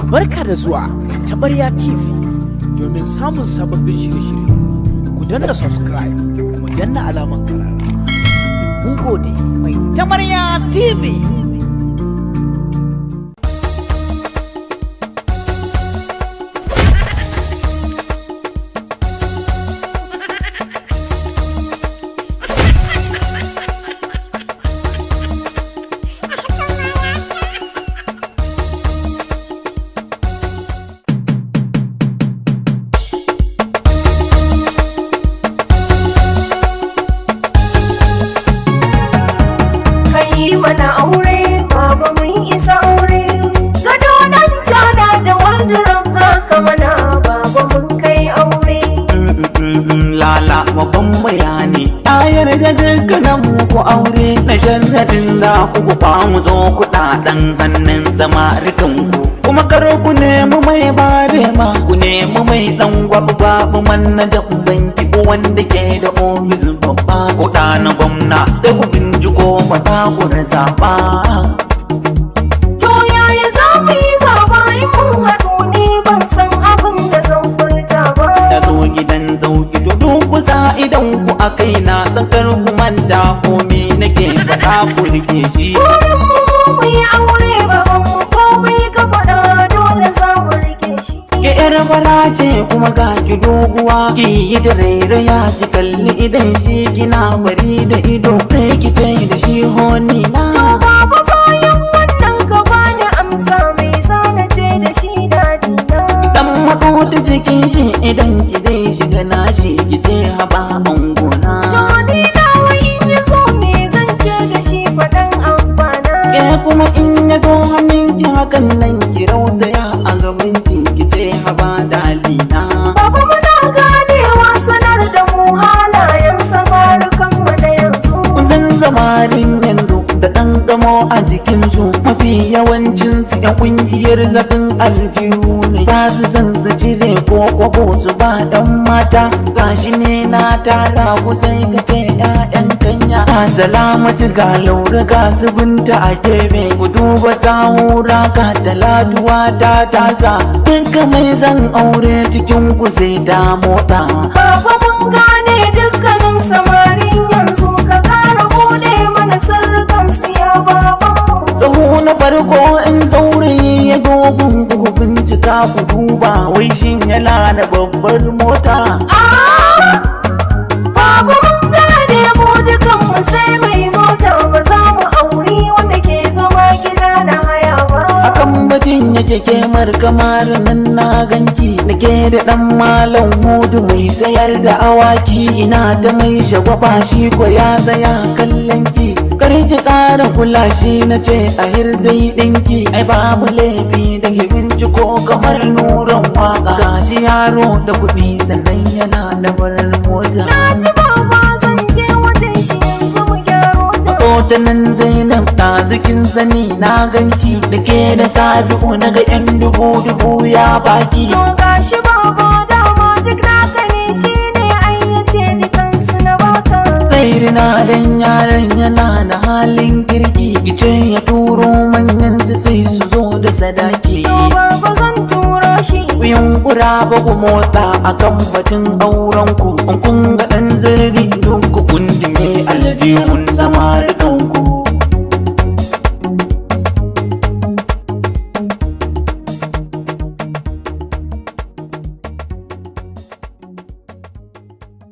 Barka da zuwa Tabarya TV. Domin samun sababbin shirye-shirye ku danna subscribe kuma danna alaman karara. Mun gode mai Tabarya TV. Mana aure baba mun isa aure gado dan jana da wardrobe zaka mana baba mun kai aure lala babban bayani a yarda dukkanin ku aure na jannatin za ku mu zo kuɗaɗen hannun samarikan ku kuma kar ku nemi mai bare ma ku nemi mai dan gwabu manajan banki ko wanda ke da ofis babba ko na gwamna da ku binciko mata ku na zaɓa. To yaya za mu yi baba in mun haɗu ne ban san abin da zan furta ba. Da zo gidan zauki to duk kusa idan ku a kai na tsakar ku manta komi nake faɗa ku rike shi. Mu yi aure baban mu komai ka faɗa dole za mu rike shi. Ke yar fara ce kuma ga ki doguwa ki yi da rairaya ki kalli idan shi kina bari da ido sai ki ce da shi honi na. To baba bayan wannan ka bani amsa mai zana ce da shi dadi na. Dan makota cikin shi idan ki zai shiga na shi ki ce haba angona. To ni nawa in ya zo me zan ce da shi faɗan amfana. Ke kuma in ya zo hannun ki hakan nan ki rautaya a gaban shi ki ce haba dalina. Baba muna ganewa sanar da mu halayen samarukan mu na yanzu. Zan samarin yanzu da ɗan gamo a jikinsu mafi yawancin su yan ƙungiyar zafin aljihu ne ba su san su cire ko kwabo su ba ɗan mata gashi ne na tara ku sai ka ce ƴaƴan kanya a salamatu ga laura ga su binta a gefe ku duba sahura ga talatuwa ta tasa duka mai zan aure cikin ku sai da mota. Baba mun gane dukkanin samarin yanzu ka ƙara buɗe mana sirrukan siya baban mu. Tsaho na farko in saurayi ya dogon ku bincika ku duba wai shin yana da babbar mota. Baba mun gane mu dukan mu sai mai mota ba za mu auri wanda ke zama gida na haya ba. Akan batun yake kemar kamar nan na ganki nake da dan malam hudu mai sayar da awaki ina ta mai shagwaba shi ko ya tsaya kallon ki kar ki ƙara kula shi na ce a hirdai ɗinki ai babu laifi da ki binciko kamar nuran waka gashi yaro da kuɗi sannan yana da farar mota. Na ji baba zan je wajen shi yanzu mu gyaro ta. Hotunan Zainab ta zikin sani na ganki da ke da sabi'u na ga 'yan dubu ya baki. To gashi baba dama duk naka ne shi ne ayyace ni kansu na baka. Zairina dan yaran yana da halin kirki ice ya turo manyan su sai su zo da sadaki. To baba zan turo shi. Yunkura ba ku motsa akan batun auren ku kun ga dan zirri duk kun dime aljihun samari